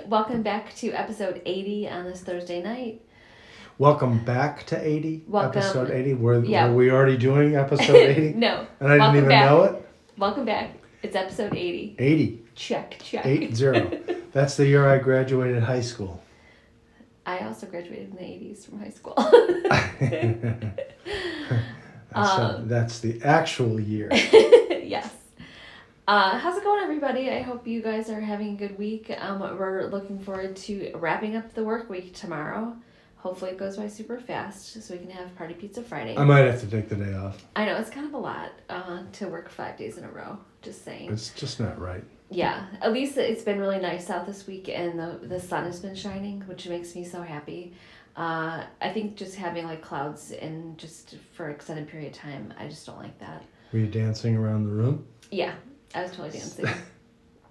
Welcome back to episode 80 on this Thursday night. Welcome back to 80? Welcome. Episode 80? Were we already doing episode 80? No. And I didn't even know it? Welcome back. It's episode 80. 80. Check. 80. That's the year I graduated high school. I also graduated in the 80s from high school. That's the actual year. Yes. How's it going, everybody? I hope you guys are having a good week. We're looking forward to wrapping up the work week tomorrow. Hopefully it goes by super fast so we can have Party Pizza Friday. I might have to take the day off. I know, it's kind of a lot to work 5 days in a row. Just saying. It's just not right. Yeah. At least it's been really nice out this week and the sun has been shining, which makes me so happy. I think just having like clouds and just for an extended period of time, I just don't like that. Were you dancing around the room? Yeah. I was totally dancing.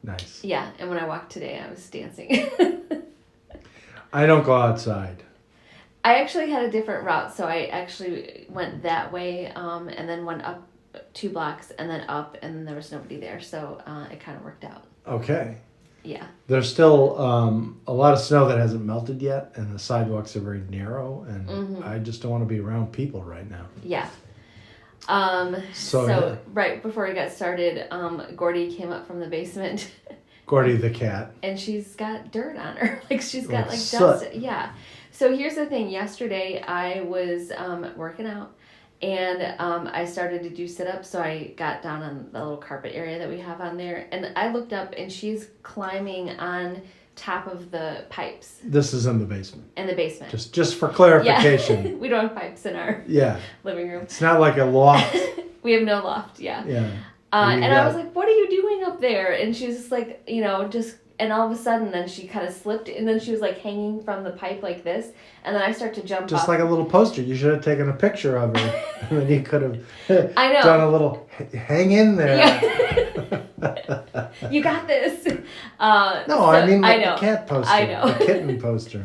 Nice. Yeah, and when I walked today, I was dancing. I don't go outside. I actually had a different route, so I actually went that way, and then went up 2 blocks, and then up, and then there was nobody there, so it kind of worked out. Okay. Yeah. There's still a lot of snow that hasn't melted yet, and the sidewalks are very narrow, and I just don't want to be around people right now. Yeah. So right before we got started, Gordy came up from the basement. Gordy the cat. And she's got dirt on her. Like she's got like soot. dust. Yeah. So here's the thing. Yesterday I was working out and I started to do sit-ups. So I got down on the little carpet area that we have on there. And I looked up and she's climbing on top of the pipes. This is in the basement. In the basement. Just for clarification. Yeah. We don't have pipes in our living room. It's not like a loft. We have no loft, yeah. Yeah. And I was like, what are you doing up there? And she was just like, and all of a sudden then she kind of slipped and then she was like hanging from the pipe like this. And then I start to jump just up. like a little poster. You should have taken a picture of her. And then you could have I know. done a little hang in there. Yeah. You got this. I mean like the cat poster. I know. The kitten poster.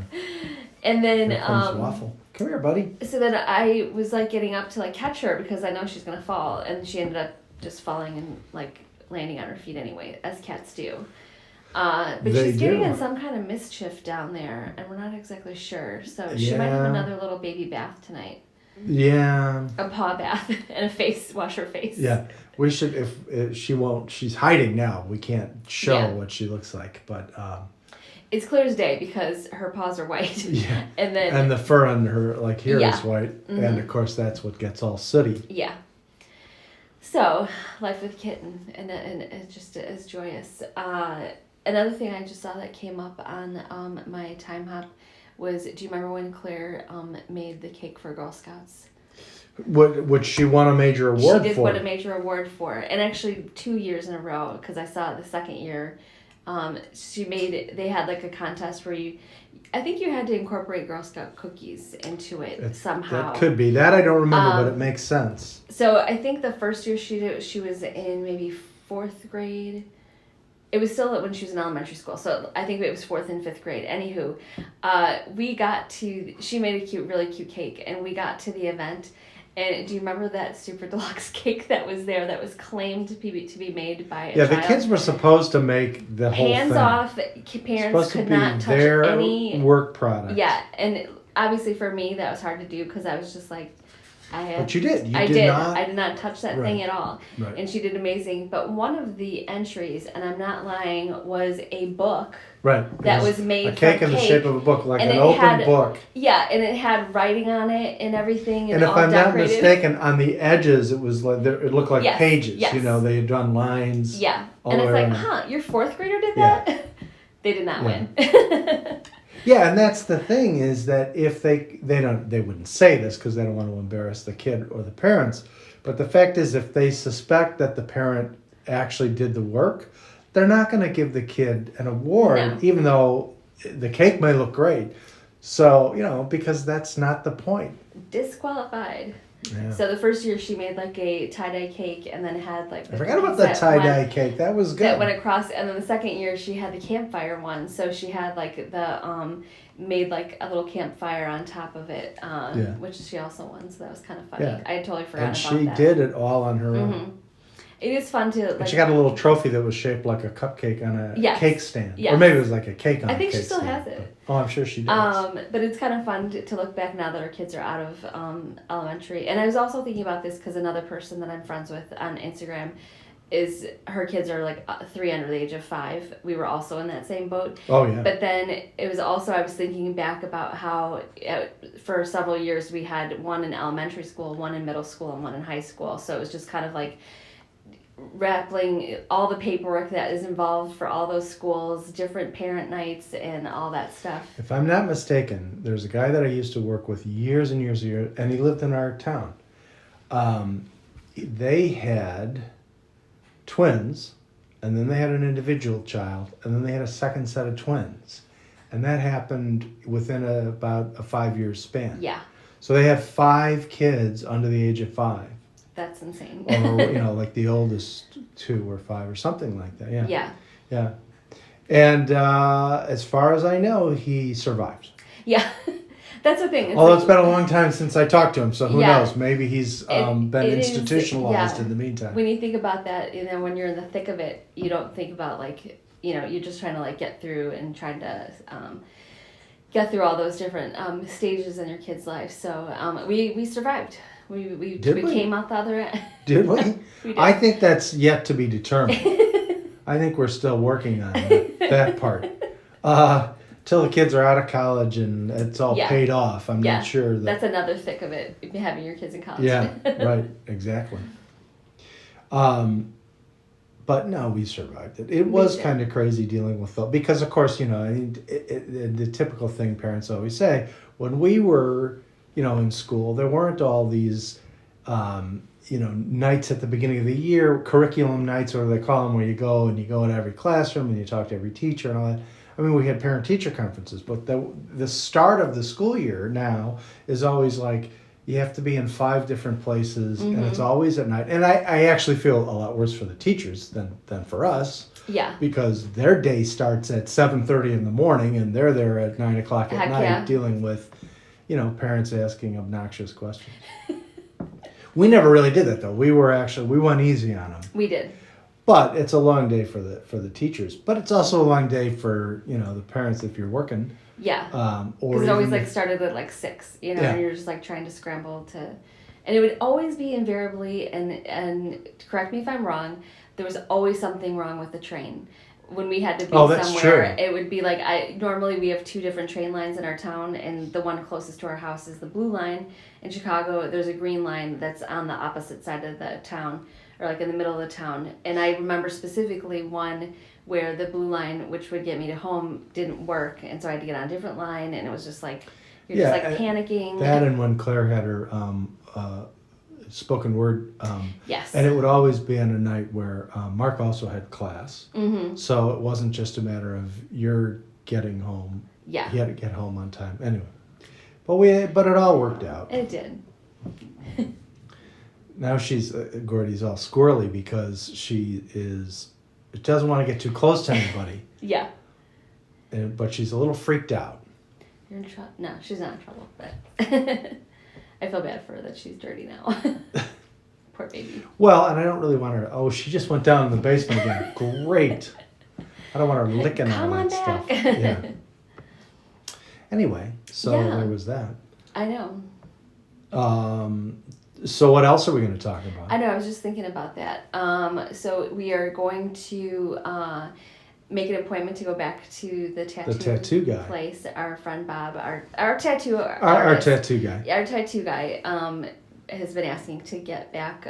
And then Here comes Waffle. Come here, buddy. So then I was like getting up to like catch her because I know she's gonna fall, and she ended up just falling and like landing on her feet anyway, as cats do. But she's getting in some kind of mischief down there, and we're not exactly sure. So she might have another little baby bath tonight. Yeah. A paw bath and wash her face. Yeah. We should, if she won't, she's hiding now. We can't show what she looks like, but... it's clear as day because her paws are white. Yeah. And the fur on her, like here, is white. Mm-hmm. And of course, that's what gets all sooty. Yeah. So, life with kitten, and it just is joyous. Another thing I just saw that came up on my time hop was, do you remember when Claire made the cake for Girl Scouts? Which she won a major award for. She did win a major award for. And actually 2 years in a row, because I saw it the second year. They had like a contest where I think you had to incorporate Girl Scout cookies into it somehow. That could be. That I don't remember, but it makes sense. So I think the first year she did it, she was in maybe 4th grade. It was still when she was in elementary school. So I think it was 4th and 5th grade. Anywho, she made a really cute cake, and we got to the event. And do you remember that super deluxe cake that was there that was claimed to be made by a child? The kids were supposed to make the whole thing. Hands off, parents could not touch any work product. Yeah, and obviously for me that was hard to do because I was just like, But you did. I did not touch that thing at all. Right. And she did amazing. But one of the entries, and I'm not lying, was a book. Right. That was made from cake in the shape of a book, like an open book. Yeah, and it had writing on it and everything, and if all I'm decorated. not mistaken, on the edges it was like it looked like pages. Yes. They had done lines. Yeah, and it's like, your 4th grader did that. They did not win. Yeah, and that's the thing is that if they wouldn't say this because they don't want to embarrass the kid or the parents, but the fact is if they suspect that the parent actually did the work, they're not going to give the kid an award, even though the cake may look great. So, because that's not the point. Disqualified. Yeah. So the first year she made like a tie-dye cake and then had like... I forgot about that tie-dye cake. That was good. That went across. And then the second year she had the campfire one. So she had like made like a little campfire on top of it, which she also won. So that was kind of funny. Yeah. I had totally forgotten about that. And she did it all on her own. it is fun to like. And she got a little trophy that was shaped like a cupcake on a cake stand, yes. or maybe it was like a cake on. I think a cake she still stand. has it. Oh, I'm sure she does. But it's kind of fun to look back now that our kids are out of elementary. And I was also thinking about this because another person that I'm friends with on Instagram is her kids are like 3 under the age of 5. We were also in that same boat. Oh yeah. But then it was also, I was thinking back about how for several years we had one in elementary school, one in middle school, and one in high school. So it was just kind of like grappling all the paperwork that is involved for all those schools, different parent nights, and all that stuff. If I'm not mistaken, there's a guy that I used to work with years and years and years, and he lived in our town. They had twins, and then they had an individual child, and then they had a second set of twins. And that happened within about a 5-year span. Yeah. So they had 5 kids under the age of 5. That's insane. Or, like the oldest 2 or 5 or something like that. Yeah. Yeah. Yeah. And as far as I know, he survived. Yeah. That's the thing. Although it's been a long time since I talked to him, so who Yeah. knows? Maybe he's been institutionalized in the meantime. When you think about that, when you're in the thick of it, you don't think about you're just trying to get through and trying to get through all those different stages in your kids' life. So we survived. We came out the other end. Did we? We did. I think that's yet to be determined. I think we're still working on that part. Till the kids are out of college and it's all paid off. I'm not sure that. That's another thick of it, having your kids in college. Yeah, right, exactly. But no, we survived it. It was kind of crazy dealing with because of course, the typical thing parents always say, when we were, in school, there weren't all these, nights at the beginning of the year, curriculum nights, or they call them, where you go in every classroom and you talk to every teacher and all that. I mean, we had parent-teacher conferences, but the start of the school year now is always like you have to be in 5 different places, and it's always at night. And I actually feel a lot worse for the teachers than for us. Yeah. Because their day starts at 7:30 in the morning, and they're there at 9 o'clock at night dealing with, parents asking obnoxious questions. We never really did that, though. We went easy on them. We did. But it's a long day for the teachers. But it's also a long day for, the parents if you're working. Yeah. Because it always started at 6, and you're just trying to scramble to, and it would always be invariably, and correct me if I'm wrong, there was always something wrong with the train. When we had to be somewhere, it would be normally we have 2 different train lines in our town, and the one closest to our house is the blue line. In Chicago, there's a green line that's on the opposite side of the town, or in the middle of the town. And I remember specifically one where the blue line, which would get me to home, didn't work, and so I had to get on a different line, and it was just you're just panicking. That, and when Claire had her spoken word, yes, and it would always be on a night where Mark also had class, so it wasn't just a matter of you're getting home. Yeah, he had to get home on time anyway. But it all worked out. It did. Now Gordy's all squirrely because she doesn't want to get too close to anybody. Yeah. But she's a little freaked out. You're in trouble? No, she's not in trouble, but I feel bad for her that she's dirty now. Poor baby. Well, and I don't really want her. Oh, she just went down in the basement again. Great. I don't want her licking all that stuff. Yeah. Anyway, so there was that. I know. So what else are we going to talk about? I know, I was just thinking about that. So we are going to make an appointment to go back to the tattoo guy place. Our friend Bob, our tattoo our tattoo guy. Our tattoo guy has been asking to get back.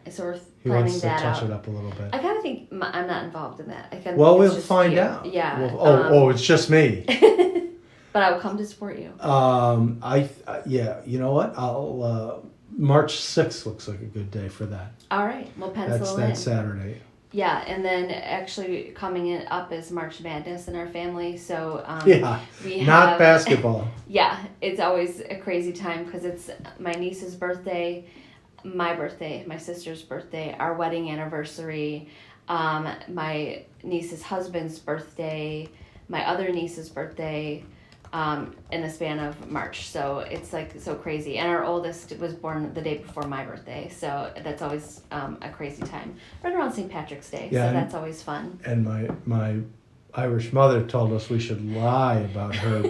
So we're he planning wants to that touch out. it up a little bit. I kind of think I'm not involved in that. We'll find out. Yeah. It's just me. But I will come to support you. You know what? I'll March 6th looks like a good day for that. All right, we'll pencil in. That's Saturday. Yeah, and then actually coming up is March Madness in our family, so we have not basketball. Yeah, it's always a crazy time because it's my niece's birthday, my sister's birthday, our wedding anniversary, my niece's husband's birthday, my other niece's birthday, in the span of March. So it's like so crazy. And our oldest was born the day before my birthday. So that's always a crazy time. Right around St. Patrick's Day. Yeah, So that's always fun. And my Irish mother told us we should lie about her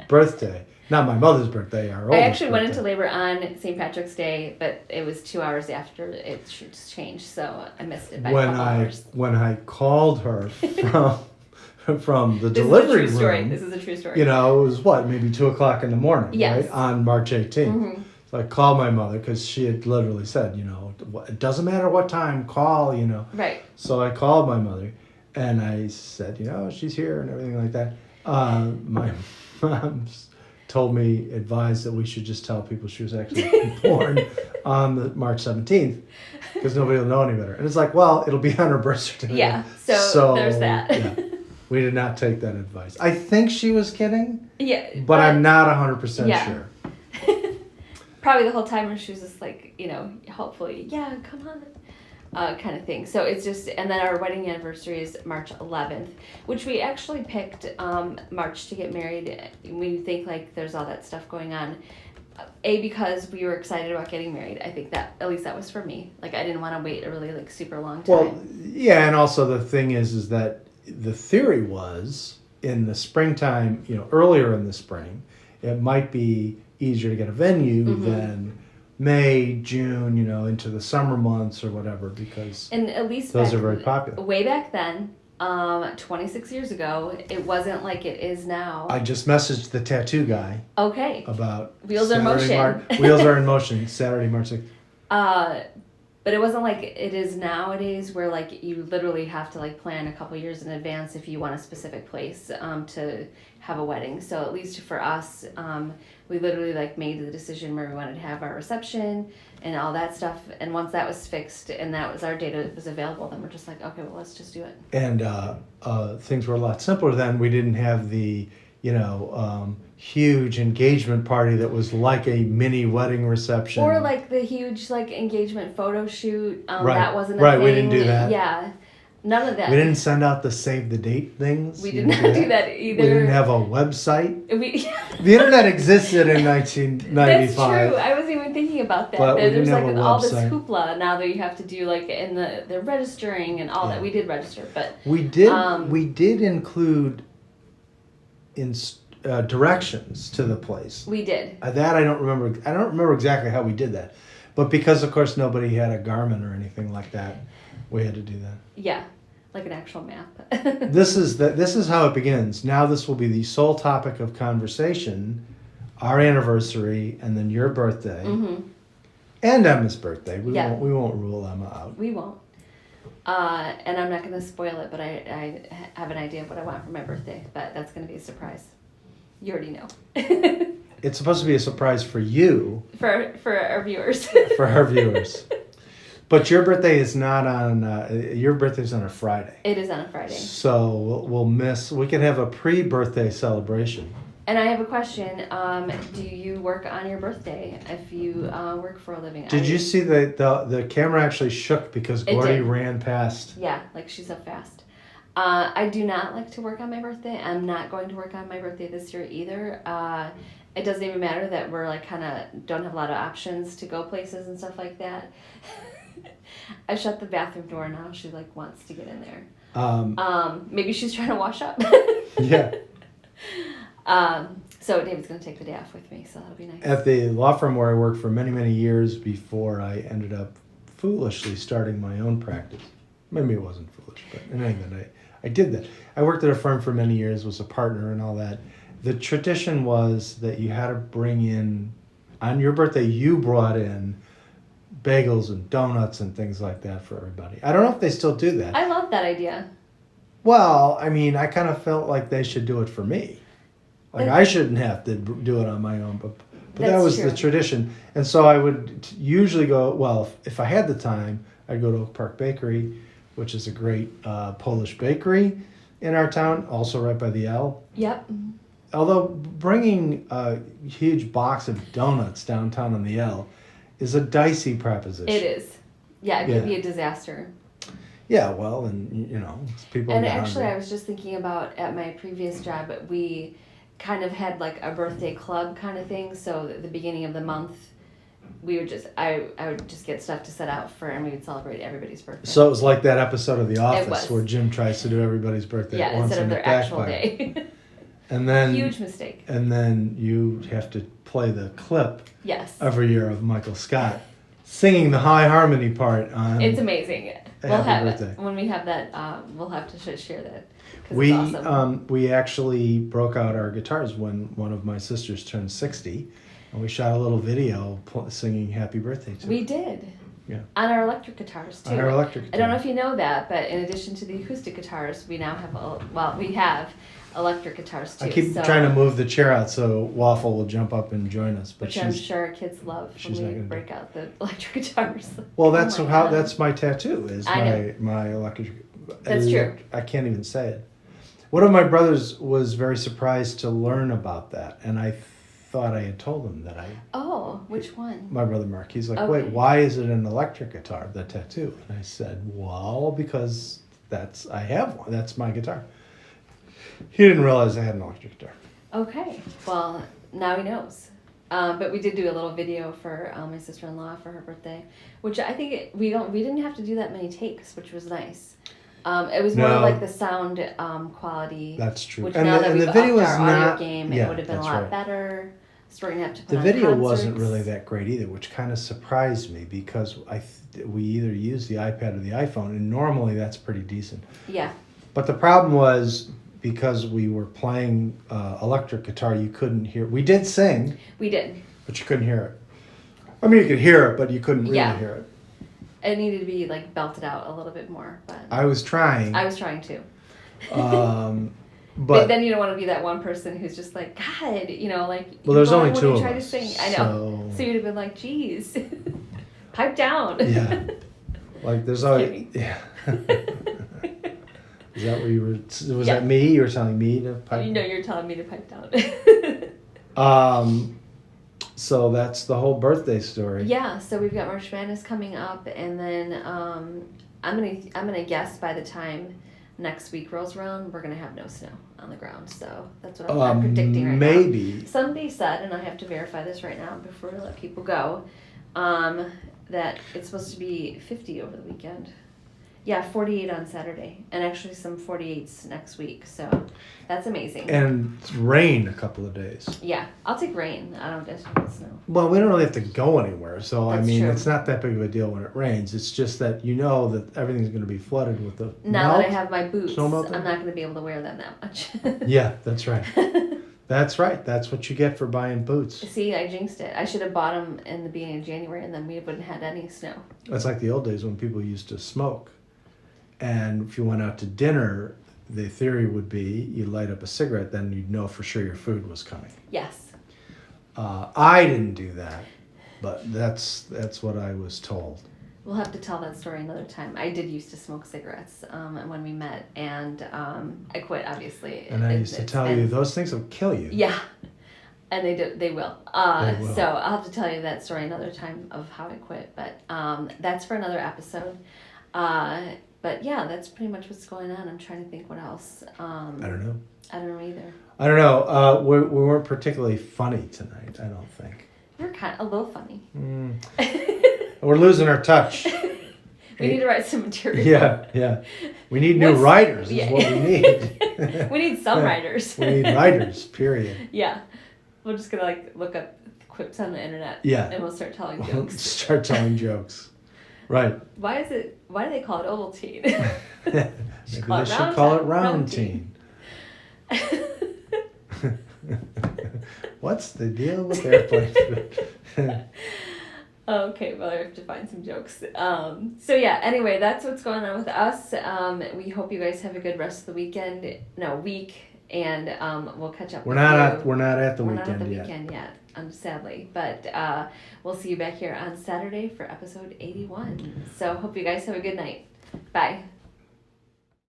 birthday. Not my mother's birthday, our oldest I actually went birthday. into labor on St. Patrick's Day, but it was 2 hours after it changed. So I missed it by a couple hours. When I called her from the This delivery is a true story. room, This is a true story. you know, it was what, maybe 2:00 in the morning, Yes. right? On March 18th. Mm-hmm. So I called my mother because she had literally said, you know, it doesn't matter what time, call, you know. Right. So I called my mother and I said, you know, she's here and everything like that. My mom advised that we should just tell people she was actually born on the March 17th because nobody will know any better. And it's like, well, it'll be on her birth certificate. Yeah. So there's that. Yeah. We did not take that advice. I think she was kidding. Yeah. But I'm not 100% sure. Probably the whole time when she was just like, you know, hopefully, yeah, come on, kind of thing. So it's just, and then our wedding anniversary is March 11th, which we actually picked March to get married. We think like there's all that stuff going on. Because we were excited about getting married. I think that, at least that was for me. Like I didn't want to wait a really like super long time. Well, yeah, and also the thing is that the theory was in the springtime, you know, earlier in the spring, it might be easier to get a venue than May, June, you know, into the summer months or whatever, because and at least those are very popular. Way back then, 26 years ago, it wasn't like it is now. I just messaged the tattoo guy. Okay. About Wheels are in motion. Wheels are in motion. Saturday, March 6th. But it wasn't like it is nowadays where like you literally have to like plan a couple years in advance if you want a specific place to have a wedding. So at least for us, we literally like made the decision where we wanted to have our reception and all that stuff. And once that was fixed and that was our date that was available, then we're just like, okay, well, let's just do it. And things were a lot simpler then. We didn't have the, you know, huge engagement party that was like a mini wedding reception. Or like the huge like engagement photo shoot. Right. That wasn't a right. thing. We didn't do that. Yeah. None of that. We didn't send out the save the date things. We did not do that either. We didn't have a website. The internet existed in 1995. That's true. I wasn't even thinking about that. But we There's didn't like have a all this website. hoopla now that you have to do like in the registering and all that. We did register, but we did include directions to the place. We did. That I don't remember. I don't remember exactly how we did that, but because of course nobody had a Garmin or anything like that, we had to do that. Yeah, like an actual map. This is how it begins. Now this will be the sole topic of conversation, our anniversary, and then your birthday, and Emma's birthday. We won't rule Emma out. We won't. And I'm not going to spoil it, but I have an idea of what I want for my birthday, but that's going to be a surprise. You already know. It's supposed to be a surprise for you. For our viewers. For our viewers. But your birthday is not on. Your birthday's on a Friday. It is on a Friday. So we'll miss. We can have a pre-birthday celebration. And I have a question. Do you work on your birthday if you work for a living? Did you see the camera actually shook because Gordy ran past? Yeah, like she's up fast. I do not like to work on my birthday. I'm not going to work on my birthday this year either. It doesn't even matter that we're like kind of don't have a lot of options to go places and stuff like that. I shut the bathroom door now. She like wants to get in there. Maybe she's trying to wash up. Yeah. So David's going to take the day off with me, so that'll be nice. At the law firm where I worked for many, many years before I ended up foolishly starting my own practice. Maybe it wasn't foolish, but in any event, I did that. I worked at a firm for many years, was a partner and all that. The tradition was that you had to bring in, on your birthday, you brought in bagels and donuts and things like that for everybody. I don't know if they still do that. I love that idea. Well, I mean, I kind of felt like they should do it for me. Like I shouldn't have to do it on my own, but that was the tradition. And so I would usually go, well, if I had the time, I'd go to Oak Park Bakery, which is a great Polish bakery in our town, also right by the L. Yep. Although bringing a huge box of donuts downtown on the L is a dicey proposition. It is. Yeah, it could be a disaster. Yeah, well, and you know, people. And actually, I was just thinking about at my previous job, we kind of had like a birthday club kind of thing. So at the beginning of the month, we would just I would just get stuff to set out for, and we would celebrate everybody's birthday. So it was like that episode of The Office where Jim tries to do everybody's birthday at once instead of their actual day. And then huge mistake. And then you have to play the clip. Yes. Every year of Michael Scott singing the high harmony part on. It's amazing. We'll have birthday. When we have that. We'll have to share that. We it's awesome. We actually broke out our guitars when one of my sisters turned 60, and we shot a little video singing "Happy Birthday" to her. We did. Yeah. On our electric guitars too. On our electric guitars. I don't know if you know that, but in addition to the acoustic guitars, we now have we have electric guitars too. I keep trying to move the chair out so Waffle will jump up and join us, but which I'm sure kids love when we break out the electric guitars. Well, that's that's my tattoo is my electric. That's true. I can't even say it. One of my brothers was very surprised to learn about that, and I thought I had told him that I. Oh, which one? My brother Mark. He's like, wait, why is it an electric guitar, the tattoo? And I said, well, because I have one. That's my guitar. He didn't realize I had an electric guitar. Okay, well, now he knows. But we did do a little video for my sister-in-law for her birthday, which I think we didn't have to do that many takes, which was nice. It was more like the sound quality. That's true. Which and now the, that we've the video upped was our audio not, game, it would have been a lot better. So we're gonna have to put the on video concerts. wasn't really that great either, which kind of surprised me because we either use the iPad or the iPhone, and normally that's pretty decent. Yeah. But the problem was because we were playing electric guitar, you couldn't hear. We did sing. We did. But you couldn't hear it. I mean, you could hear it, but you couldn't really hear it. It needed to be like belted out a little bit more, but I was trying. I was trying too. But then you don't want to be that one person who's just like, God, like. Well, there's only two of us. Try to sing. I know. So you'd have been like, geez, pipe down. Yeah. Like there's always. Yeah. Is that where you were? Was that me? You were telling me to pipe. You're telling me to pipe down. So that's the whole birthday story. Yeah. So we've got March Madness coming up, and then I'm gonna guess by the time next week rolls around, we're gonna have no snow on the ground. So that's what I'm predicting right now. Maybe. Somebody said, and I have to verify this right now before we let people go, that it's supposed to be 50 over the weekend. Yeah, 48 on Saturday, and actually some 48s next week. So that's amazing. And rain a couple of days. Yeah, I'll take rain. I don't want snow. Well, we don't really have to go anywhere, so That's I mean, true. it's not that big of a deal when it rains. It's just that that everything's going to be flooded with the Now that I have my boots, snow I'm melting. not going to be able to wear them that much. Yeah, that's right. That's right. That's what you get for buying boots. See, I jinxed it. I should have bought them in the beginning of January, and then we wouldn't have had any snow. That's like the old days when people used to smoke. And if you went out to dinner, the theory would be you light up a cigarette, then you'd know for sure your food was coming. Yes. I didn't do that, but that's what I was told. We'll have to tell that story another time. I did used to smoke cigarettes when we met, and I quit, obviously. And I used to tell you, those things will kill you. Yeah, and they will. They will. So I'll have to tell you that story another time of how I quit, but that's for another episode. But yeah, that's pretty much what's going on. I'm trying to think what else. I don't know. I don't know either. I don't know. We weren't particularly funny tonight, I don't think. You're kind of a little funny. We're losing our touch. We need to write some material. Yeah. We need new writers is what we need. We need some writers. We need writers, period. Yeah. We're just going to look up quips on the internet. Yeah. And we'll start telling jokes. Start telling jokes. Right. Why do they call it Ovaltine? Maybe they should call it Roundtine. What's the deal with airplanes? Okay, well, I have to find some jokes. So yeah, anyway, that's what's going on with us. We hope you guys have a good rest of the week, and we'll catch up. We're not at the weekend yet, sadly, but we'll see you back here on Saturday for episode 81. So hope you guys have a good night. Bye.